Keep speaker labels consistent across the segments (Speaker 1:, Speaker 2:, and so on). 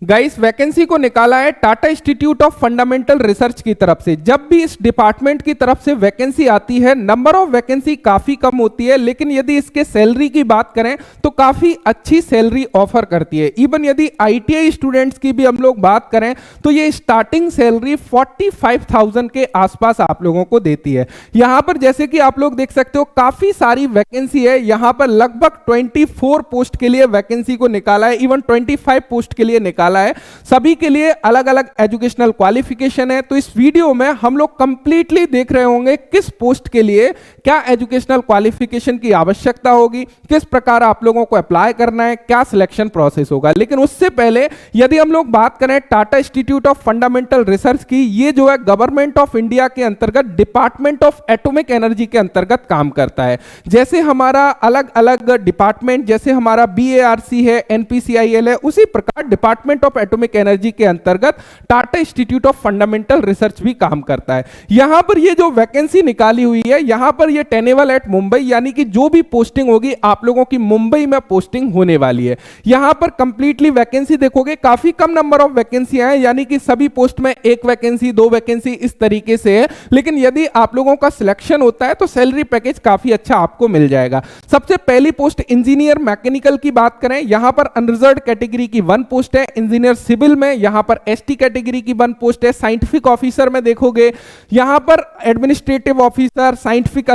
Speaker 1: Guys vacancy को निकाला है Tata institute of fundamental research की तरफ से। जब भी इस डिपार्टमेंट की तरफ से वैकेंसी आती है, नंबर ऑफ वैकेंसी काफी कम होती है, लेकिन यदि इसके सैलरी की बात करें तो काफी अच्छी सैलरी ऑफर करती है। इवन यदि आईटीआई स्टूडेंट्स की भी हम लोग बात करें तो ये स्टार्टिंग सैलरी 45,000 के आसपास आप लोगों को देती है। यहां पर जैसे कि आप लोग देख सकते हो काफी सारी वैकेंसी है। यहां पर लगभग 24 पोस्ट के लिए वैकेंसी को निकाला है, इवन 25 पोस्ट के लिए निकाला है। सभी के लिए अलग अलग एजुकेशनल क्वालिफिकेशन है। तो इस वीडियो में हम लोग कंप्लीटली देख रहे होंगे किस पोस्ट के लिए क्या एजुकेशनल क्वालिफिकेशन की आवश्यकता होगी, किस प्रकार आप लोगों को अप्लाई करना है, क्या सिलेक्शन प्रोसेस होगा। लेकिन उससे पहले यदि हम लोग बात करें Tata institute of fundamental research की, ये जो है गवर्नमेंट ऑफ इंडिया के अंतर्गत डिपार्टमेंट ऑफ एटॉमिक एनर्जी के अंतर्गत काम करता है। जैसे हमारा अलग अलग डिपार्टमेंट, जैसे हमारा बीएआरसी है, एनपीसीआईएल है, उसी प्रकार डिपार्टमेंट ऑफ एटॉमिक एनर्जी के अंतर्गत Tata institute of fundamental research भी काम करता है। यहां पर ये जो वैकेंसी निकाली हुई है, यहां पर ये टेनेबल एट मुंबई, यानी कि जो भी पोस्टिंग होगी आप लोगों की मुंबई में पोस्टिंग होने वाली है। यहां पर कंप्लीटली वैकेंसी देखोगे काफी कम नंबर ऑफ वैकेंसियां हैं, यानी कि सभी पोस्ट में एक वैकेंसी, दो वैकेंसी इस तरीके से है। लेकिन यदि आप लोगों का सिलेक्शन होता है तो सैलरी पैकेज काफी अच्छा आपको मिल जाएगा। सबसे पहली पोस्ट इंजीनियर मैकेनिकल की बात करें, यहां पर अनरिजर्व्ड कैटेगरी की 1 पोस्ट है। इंजीनियर सिविल में यहां पर एसटी कैटेगरी की 1 पोस्ट है। साइंटिफिक ऑफिसर में देखोगे यहां पर एडमिनिस्ट्रेटिव ऑफिसर, साइंटिफिक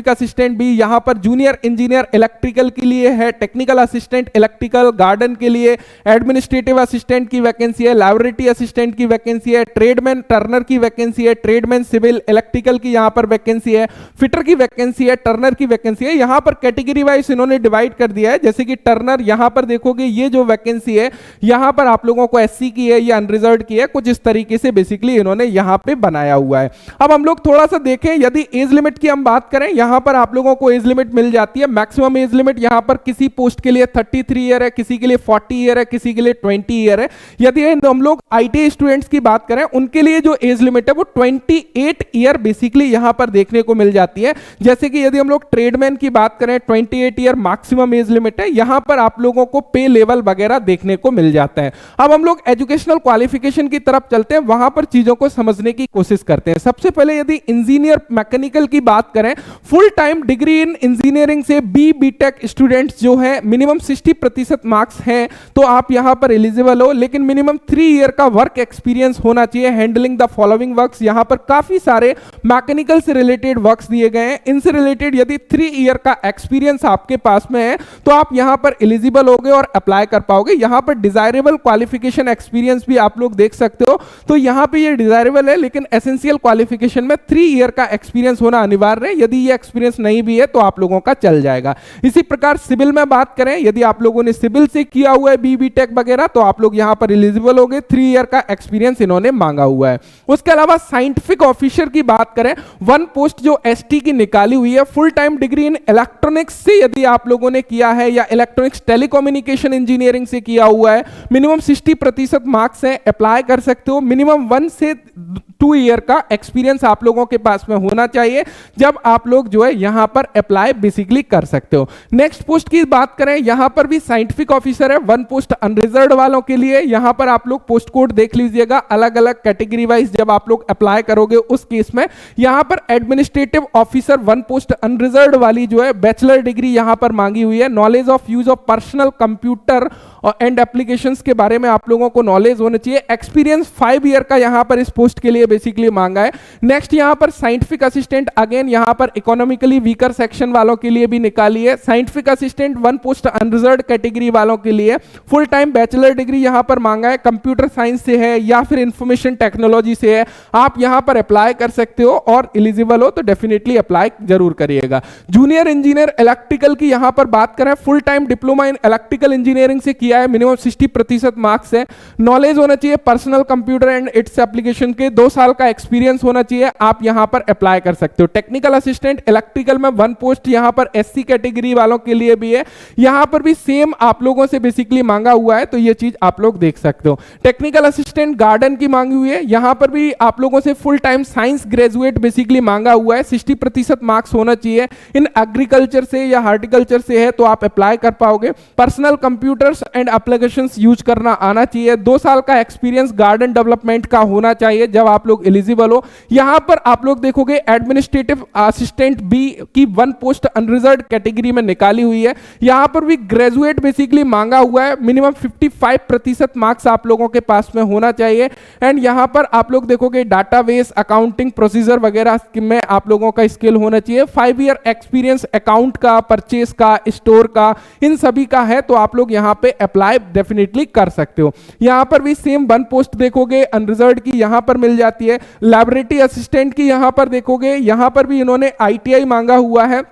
Speaker 1: असिस्टेंट भी, यहां पर जूनियर इंजीनियर इलेक्ट्रिकल के लिए है, टेक्निकल असिस्टेंट इलेक्ट्रिकल, गार्डन के लिए एडमिनिस्ट्रेटिव असिस्टेंट की वैकेंसी है, लैबोरेटरी असिस्टेंट की वैकेंसी है, ट्रेडमैन टर्नर की वैकेंसी है, ट्रेडमैन सिविल इलेक्ट्रिकल की यहां पर वैकेंसी है, फिटर की वैकेंसी है, टर्नर की वैकेंसी है। यहां पर कैटेगरी वाइज इन्होंने डिवाइड कर दिया है। जैसे कि टर्नर, यहां पर देखोगे ये जो वैकेंसी है यहां पर आप लोगों को एससी की है या अनरिजर्व्ड की है, कुछ इस तरीके से बेसिकली इन्होंने यहां पे बनाया हुआ है। अब हम लोग थोड़ा सा देखें, यदि एज लिमिट की हम बात करें, यहां पर आप लोगों को एज लिमिट मिल जाती है। मैक्सिमम एज लिमिट यहां पर किसी पोस्ट के लिए 33 ईयर है, किसी के लिए 40 ईयर है, किसी के लिए 20 ईयर है। यदि हम लोग आईटीआई स्टूडेंट्स की बात करें, उनके लिए जो एज लिमिट है वो 28 ईयर बेसिकली यहां पर देखने को मिल जाती है। जैसे कि यदि हम लोग ट्रेडमैन की बात करें, 28 ईयर मैक्सिमम एज लिमिट है। यहां पर आप लोगों को पे लेवल वगैरह देखने को मिल जाता है। अब हम लोग एजुकेशनल क्वालिफिकेशन की तरफ चलते हैं, वहां पर चीजों को समझने की कोशिश करते हैं। सबसे पहले यदि इंजीनियर मैकेनिकल की बात करें, full time degree in engineering से बीटेक स्टूडेंट्स जो है मिनिमम 60% मार्क्स हैं तो आप यहां पर एलिजिबल हो। लेकिन मिनिमम 3 ईयर का वर्क एक्सपीरियंस होना चाहिए हैंडलिंग द फॉलोइंग वर्क्स। यहां पर काफी सारे मैकेनिकल से रिलेटेड वर्क्स दिए गए हैं। इनसे रिलेटेड यदि 3 ईयर का एक्सपीरियंस आपके पास में है तो आप यहां पर एलिजिबल होगे और अप्लाई कर पाओगे। यहां पर डिजायरेबल क्वालिफिकेशन एक्सपीरियंस भी आप लोग देख सकते हो, तो यहां पे ये डिजायरेबल है, लेकिन एसेंशियल क्वालिफिकेशन में 3 ईयर का एक्सपीरियंस होना अनिवार्य है। यदि ये एक्सपीरियंस नहीं भी है तो आप लोगों का चल जाएगा। इसी प्रकार सिविल में बात करें, यदि आप लोगों ने सिविल से किया हुआ है बीटेक वगैरह तो आप लोग यहां पर एलिजिबल होगे। 3 ईयर का एक्सपीरियंस इन्होंने मांगा हुआ है। उसके अलावा साइंटिफिक ऑफिसर की बात करें, 1 पोस्ट जो एसटी की निकाली हुई है, full time degree in electronics से यदि आप लोगों ने किया है या इलेक्ट्रॉनिक्स टेलीकम्युनिकेशन इंजीनियरिंग से किया हुआ है, मिनिमम 60% मार्क्स है, अप्लाई कर सकते हो। मिनिमम 1 से 2 ईयर का एक्सपीरियंस आप लोगों के पास में होना चाहिए जब आप लोग जो है यहां पर अप्लाई बेसिकली कर सकते हो। नेक्स्ट पोस्ट की बात करें, यहां पर भी साइंटिफिक ऑफिसर है, 1 पोस्ट अनरिजर्व्ड वालों के लिए। यहां पर आप लोग पोस्ट कोड देख लीजिएगा अलग अलग कैटेगरी वाइज जब आप लोग अप्लाई करोगे उस केस में। यहां पर एडमिनिस्ट्रेटिव ऑफिसर 1 पोस्ट अनरिजर्व्ड वाली जो है बैचलर डिग्री यहां पर मांगी हुई है। Knowledge of use of personal computer और एंड एप्लीकेशंस के बारे में आप लोगों को नॉलेज होना चाहिए। एक्सपीरियंस 5 ईयर का यहां पर इस पोस्ट के लिए बेसिकली मांगा है। नेक्स्ट यहां पर साइंटिफिक असिस्टेंट, अगेन यहां पर इकोनॉमिकली वीकर सेक्शन वालों के लिए भी निकाली है। Scientific assistant 1 post unreserved category वालों के लिए, फुल टाइम बैचलर डिग्री यहां पर मांगा है। कंप्यूटर साइंस से है या फिर इंफॉर्मेशन टेक्नोलॉजी से है, आप यहां पर अप्लाई कर सकते हो और एलिजिबल हो तो डेफिनेटली अप्लाई जरूर करिएगा। जूनियर इंजीनियर इलेक्ट्रिकल की यहां पर बात करें, full time diploma in electrical engineering से किया है, मिनिमम 60% मार्क्स है। नॉलेज होना चाहिए personal computer and its application के, 2 साल का एक्सपीरियंस होना चाहिए, आप यहां पर अप्लाई कर सकते हो। टेक्निकल असिस्टेंट इलेक्ट्रिकल में 1 पोस्ट यहां पर एससी कैटेगरी वालों के लिए भी है। यहां पर भी सेम आप लोगों से बेसिकली मांगा हुआ है, तो ये चीज आप लोग देख सकते हो। टेक्निकल असिस्टेंट गार्डन की मांगी हुई है, यहां पर भी आप लोगों से full time science graduate basically मांगा हुआ है, 60% मार्क्स होना चाहिए। इन एग्रीकल्चर से या हार्टिकल्चर से है तो आप अप्लाई कर पाओगे। Personal computers and applications use करना आना चाहिए, 2 साल का एक्सपीरियंस गार्डन डेवलपमेंट का होना चाहिए जब आप लोग एलिजिबल हो। यहां पर आप लोग देखोगे एडमिनिस्ट्रेटिव असिस्टेंट बी की 1 पोस्ट अनरिजर्व्ड कैटेगरी में निकाली हुई है। यहां पर भी ग्रेजुएट बेसिकली मांगा हुआ है, मिनिमम 55% मार्क्स आप लोगों के पास में होना चाहिए। एंड यहां पर आप लोग देखोगे डाटाबेस, अकाउंटिंग प्रोसीजर वगैरह में आप लोगों का स्किल होना चाहिए। 5 ईयर एक्सपीरियंस अकाउंट का, परचेस का, स्टोर का, इन सभी का है तो आप लोग यहां पे अप्लाई डेफिनेटली कर सकते हो। यहां पर भी सेम 1 पोस्ट देखोगे अनरिजर्व्ड की यहां पर मिल जाती है। लैबोरेटरी असिस्टेंट की यहां पर देखोगे, यहां पर भी इन्होंने आईटीआई मांगा हुआ है।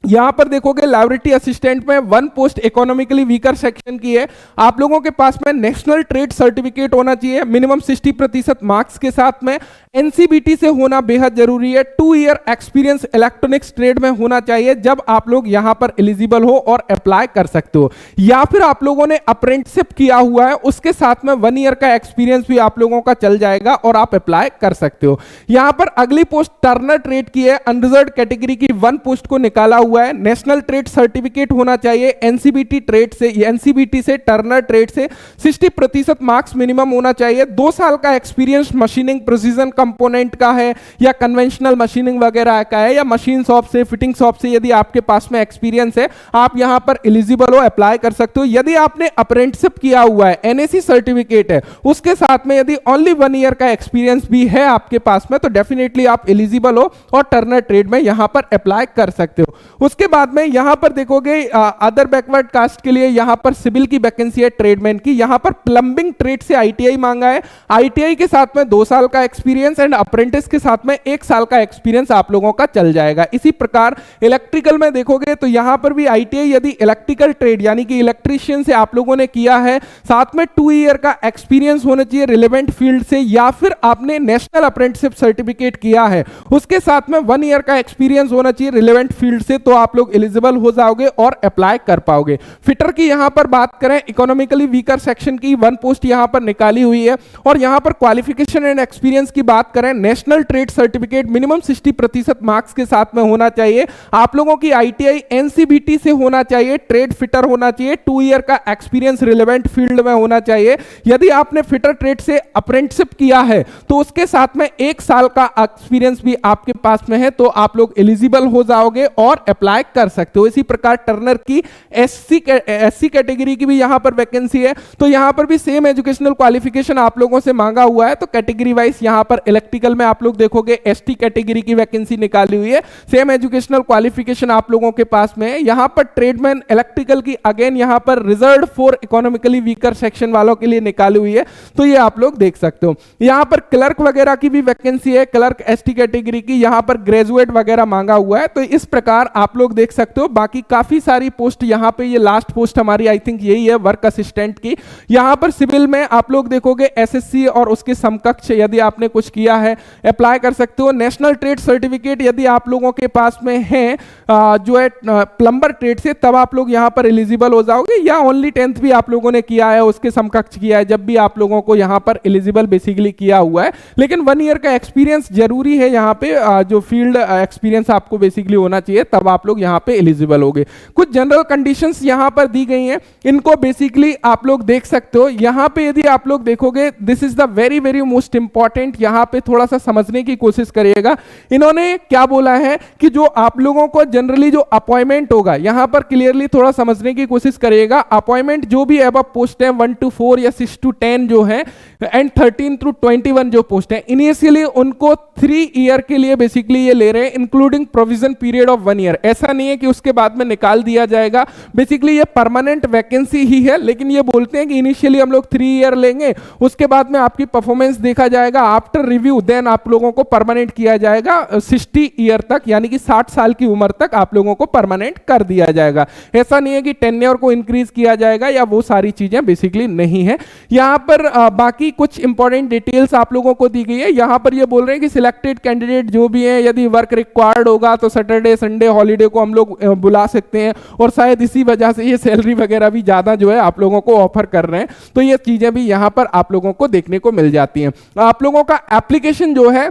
Speaker 1: यहां पर देखोगे लैबोरेटरी असिस्टेंट में 1 पोस्ट इकोनॉमिकली वीकर सेक्शन की है। आप लोगों के पास में नेशनल ट्रेड सर्टिफिकेट होना चाहिए मिनिमम 60% मार्क्स के साथ में। एनसीबीटी से होना बेहद जरूरी है। 2 ईयर एक्सपीरियंस इलेक्ट्रॉनिक्स ट्रेड में होना चाहिए जब आप लोग यहां पर एलिजिबल हो और अप्लाई कर सकते हो। या फिर आप लोगों ने अप्रेंटिसशिप किया हुआ है, उसके साथ में 1 ईयर का एक्सपीरियंस भी आप लोगों का चल जाएगा और आप अप्लाई कर सकते हो। यहां पर अगली पोस्ट टर्नर ट्रेड की है, अनरिजर्व्ड कैटेगरी की 1 पोस्ट को निकाला हुआ है। नेशनल ट्रेड सर्टिफिकेट होना चाहिए एनसीबीटी ट्रेड से, एनसीबीटी से, टर्नर ट्रेड से 60% मार्क्स मिनिमम होना चाहिए। 2 साल का एक्सपीरियंस मशीनिंग, प्रिसीजन कंपोनेंट का है या कन्वेंशनल मशीनिंग वगैरह का है या मशीन शॉप से, फिटिंग शॉप से यदि आपके पास में एक्सपीरियंस है आप यहां पर एलिजिबल हो, अप्लाई कर सकते हो। यदि आपने अप्रेंटिसशिप किया हुआ है, एनएसी सर्टिफिकेट है, उसके साथ में यदि ओनली 1 ईयर का एक्सपीरियंस भी है आपके पास में तो डेफिनेटली आप एलिजिबल हो और टर्नर ट्रेड में यहां पर अप्लाई कर सकते हो। उसके बाद में यहां पर देखोगे अदर बैकवर्ड कास्ट के लिए यहां पर सिविल की वैकेंसी है ट्रेडमैन की। यहां पर प्लंबिंग ट्रेड से आईटीआई मांगा है। आईटीआई के साथ में 2 साल का एक्सपीरियंस एंड अप्रेंटिस के साथ में 1 साल का एक्सपीरियंस आप लोगों का चल जाएगा। इसी प्रकार इलेक्ट्रिकल में देखोगे तो यहां पर भी आईटीआई यदि इलेक्ट्रिकल ट्रेड यानी कि इलेक्ट्रीशियन से आप लोगों ने किया है, साथ में 2 ईयर का एक्सपीरियंस होना चाहिए रिलेवेंट फील्ड से, या फिर आपने नेशनल अप्रेंटिसशिप सर्टिफिकेट किया है उसके साथ में 1 ईयर का एक्सपीरियंस होना चाहिए रिलेवेंट फील्ड से, तो आप लोग एलिजिबल हो जाओगे और अप्लाई कर पाओगे। फिटर की यहां पर बात करें, इकोनॉमिकली वीकर सेक्शन की 1 पोस्ट यहां पर निकाली हुई है। और यहां पर क्वालिफिकेशन एंड एक्सपीरियंस की बात करें, national trade certificate minimum 60% marks के साथ में होना चाहिए। आप लोगों की आईटीआई एनसीबीटी से होना चाहिए, ट्रेड फिटर होना चाहिए, 2 ईयर का एक्सपीरियंस रिलेवेंट फील्ड में होना चाहिए। यदि आपने फिटर ट्रेड से अप्रेंटिसशिप किया है तो उसके साथ में 1 साल का एक्सपीरियंस भी आपके पास में है तो आप लोग एलिजिबल हो जाओगे और अप्लाई कर सकते हो। इसी प्रकार टर्नर की एससी कैटेगरी की भी यहां पर वैकेंसी है, तो यहां पर भी सेम एजुकेशनल क्वालिफिकेशन आप लोगों से मांगा हुआ है। तो कैटेगरी वाइज यहां पर इलेक्ट्रिकल में आप लोग देखोगे एसटी कैटेगरी की वैकेंसी निकाली हुई है, सेम एजुकेशनल क्वालिफिकेशन आप लोगों के पास में है। यहां पर ट्रेडमैन इलेक्ट्रिकल की अगेन यहां पर reserved for economically weaker section वालों के लिए निकाली हुई है, तो ये आप लोग देख सकते हो। यहां पर क्लर्क वगैरह की भी वैकेंसी है, क्लर्क एसटी कैटेगरी की, यहां पर ग्रेजुएट वगैरह मांगा हुआ है, तो इस प्रकार आप लोग देख सकते हो। बाकी काफी सारी पोस्ट यहां पे, ये लास्ट पोस्ट हमारी आई थिंक यही है वर्क असिस्टेंट की। यहां पर सिविल में आप लोग देखोगे एसएससी और उसके समकक्ष यदि आपने कुछ किया है अप्लाई कर सकते हो। नेशनल ट्रेड सर्टिफिकेट यदि आप लोगों के पास में है जो है प्लम्बर ट्रेड से, तब आप लोग यहां पर एलिजिबल हो जाओगे, या ओनली 10th भी आप लोगों ने किया है उसके समकक्ष किया है, जब भी आप लोगों को यहां पर एलिजिबल बेसिकली किया हुआ है। लेकिन 1 ईयर का एक्सपीरियंस जरूरी है यहां पे, जो फील्ड एक्सपीरियंस आपको बेसिकली होना चाहिए, तब आप लोग यहां पे एलिजिबल होगे। कुछ जनरल कंडीशंस यहां पर दी गई हैं, इनको बेसिकली आप लोग देख सकते हो। यहां पे यदि आप लोग देखोगे, this is the very very most important, यहां पे थोड़ा सा समझने की कोशिश करिएगा। इन्होंने क्या बोला है कि जो आप लोगों को जनरली जो अपॉइंटमेंट होगा, यहां पर क्लियरली थोड़ा समझने की कोशिश करिएगा। अपॉइंटमेंट जो भी अब पोस्ट है 1 to 4 या 6 to 10 जो है, एंड 13 through 21 जो पोस्ट है, इनिशियली उनको 3 ईयर के लिए बेसिकली ये ले रहे हैं, including provision period of 1 year. ऐसा नहीं है कि उसके बाद में निकाल दिया जाएगा, बेसिकली ये परमानेंट वैकेंसी ही है, लेकिन ये बोलते हैं कि इनिशियली हम लोग 3 ईयर लेंगे, उसके बाद में आपकी परफॉर्मेंस देखा जाएगा, आफ्टर रिव्यू देन आप लोगों को परमानेंट किया जाएगा 60 ईयर तक, यानी कि 60 साल की उम्र तक आप लोगों को परमानेंट कर दिया जाएगा। ऐसा नहीं है कि टेन्योर को इंक्रीज किया जाएगा या वो सारी चीजें बेसिकली नहीं है। यहां पर बाकी कुछ इंपॉर्टेंट डिटेल्स आप लोगों को दी गई है। यहां पर ये बोल रहे हैं कि सिलेक्टेड कैंडिडेट जो भी है, यदि वर्क रिक्वायर्ड होगा तो सैटरडे संडे हॉलीडे को हम लोग बुला सकते हैं, और शायद इसी वजह से ये सैलरी वगैरह भी ज्यादा जो है आप लोगों को ऑफर कर रहे हैं। तो ये चीजें भी यहां पर आप लोगों को देखने को मिल जाती हैं। आप लोगों का एप्लीकेशन जो है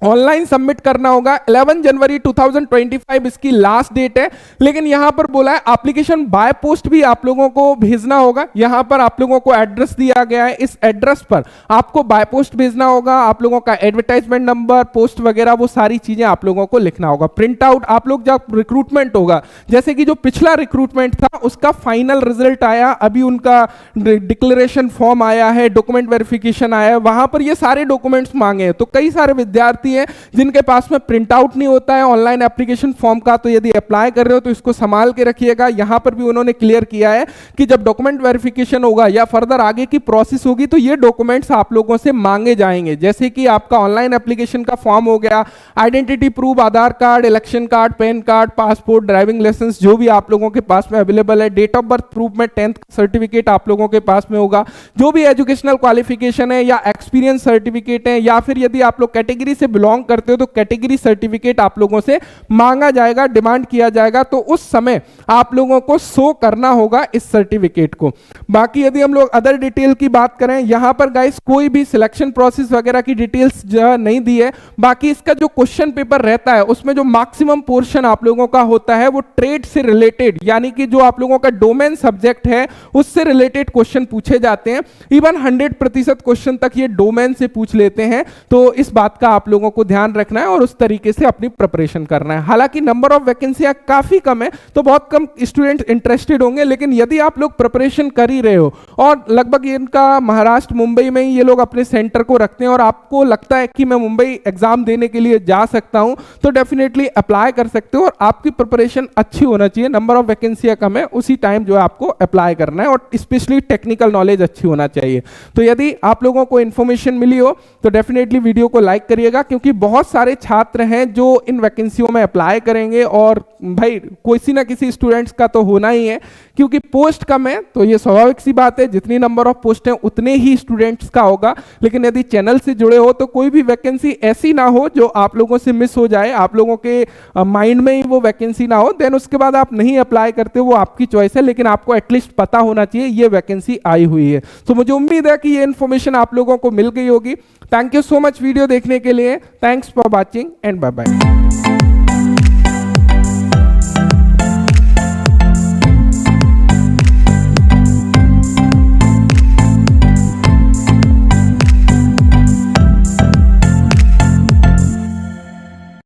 Speaker 1: ऑनलाइन सबमिट करना होगा। 11 जनवरी 2025 इसकी लास्ट डेट है, लेकिन यहां पर बोला है एप्लीकेशन बाय पोस्ट भी आप लोगों को भेजना होगा। यहां पर आप लोगों को एड्रेस दिया गया है, इस एड्रेस पर आपको बाय पोस्ट भेजना होगा। आप लोगों का एडवर्टाइजमेंट नंबर, पोस्ट वगैरह, वो सारी चीजें आप लोगों को लिखना होगा। प्रिंट आउट आप लोग जब रिक्रूटमेंट होगा, जैसे कि जो पिछला रिक्रूटमेंट था उसका फाइनल रिजल्ट आया, अभी उनका डिक्लेरेशन फॉर्म आया है, डॉक्यूमेंट वेरिफिकेशन आया है, वहां पर ये सारे डॉक्यूमेंट्स मांगे हैं। तो कई सारे विद्यार्थी हैं जिनके पास में प्रिंट आउट नहीं होता है ऑनलाइन एप्लीकेशन फॉर्म का, तो यदि अप्लाई कर रहे हो तो इसको संभाल के रखिएगा। यहां पर भी उन्होंने क्लियर किया है कि जब डॉक्यूमेंट वेरिफिकेशन होगा या फर्दर आगे की प्रोसेस होगी तो ये डॉक्यूमेंट्स आप लोगों से मांगे जाएंगे, जैसे कि आपका ऑनलाइन एप्लीकेशन का फॉर्म हो गया, identity proof, Aadhaar card, election card, PAN card, passport, driving licence जो भी आप लोगों के पास में अवेलेबल है, डेट ऑफ बर्थ प्रूफ में 10th सर्टिफिकेट आप लोगों के पास में होगा, जो भी एजुकेशनल क्वालिफिकेशन है या एक्सपीरियंस सर्टिफिकेट है, या फिर यदि आप लोग कैटेगरी से बिलोंग करते हो तो कैटेगरी सर्टिफिकेट आप लोगों से मांगा जाएगा, डिमांड किया जाएगा। तो उस समय आप लोगों को शो करना होगा इस सर्टिफिकेट को। बाकी यदि हम लोग अदर डिटेल की बात करें, यहां पर गाइस कोई भी सिलेक्शन प्रोसेस वगैरह की डिटेल्स नहीं दी है। बाकी इसका जो क्वेश्चन पेपर रहता है उसमें जो मैक्सिमम पोर्शन आप लोगों का होता है वो ट्रेड से रिलेटेड, यानी कि जो आप लोगों का डोमेन सब्जेक्ट है उससे रिलेटेड क्वेश्चन पूछे जाते हैं। इवन 100% क्वेश्चन तक ये डोमेन से पूछ लेते हैं। तो इस बात का आप लोगों को ध्यान रखना है और उस तरीके से अपनी प्रिपरेशन करना है। हालांकि नंबर ऑफ वैकेंसियां काफी कम है तो बहुत कम स्टूडेंट इंटरेस्टेड होंगे, लेकिन यदि आप लोग प्रिपरेशन कर ही रहे हो और लगभग इनका महाराष्ट्र, मुंबई में ही ये लोग अपने सेंटर को रखते हैं और आपको लगता है कि मैं मुंबई एग्जाम देने के लिए जा सकता हूं, तो डेफिनेटली अप्लाई कर सकते हो और आपकी प्रिपरेशन अच्छी होना चाहिए। नंबर ऑफ वैकेंसियां कम है, उसी टाइम जो है आपको अप्लाई करना है और स्पेशली टेक्निकल नॉलेज अच्छी होना चाहिए। तो यदि आप लोगों को इंफॉर्मेशन मिली हो तो डेफिनेटली वीडियो को लाइक करिएगा, क्योंकि बहुत सारे छात्र हैं जो इन वैकेंसियों में अप्लाई करेंगे और भाई किसी ना किसी स्टूडेंट्स का तो होना ही है, क्योंकि पोस्ट कम है तो ये स्वाभाविक सी बात है, जितनी नंबर ऑफ पोस्ट हैं उतने ही स्टूडेंट्स का होगा। लेकिन यदि चैनल से जुड़े हो तो कोई भी वैकेंसी ऐसी ना हो जो आप लोगों से मिस हो जाए, आप लोगों के माइंड में ही वो वैकेंसी ना हो, देन उसके बाद आप नहीं अप्लाई करते, वो आपकी चॉइस है, लेकिन आपको एटलीस्ट पता होना चाहिए ये वैकेंसी आई हुई है। तो मुझे उम्मीद है कि ये इन्फॉर्मेशन आप लोगों को मिल गई होगी। Thank you so much video देखने के लिए। Thanks for watching and bye bye.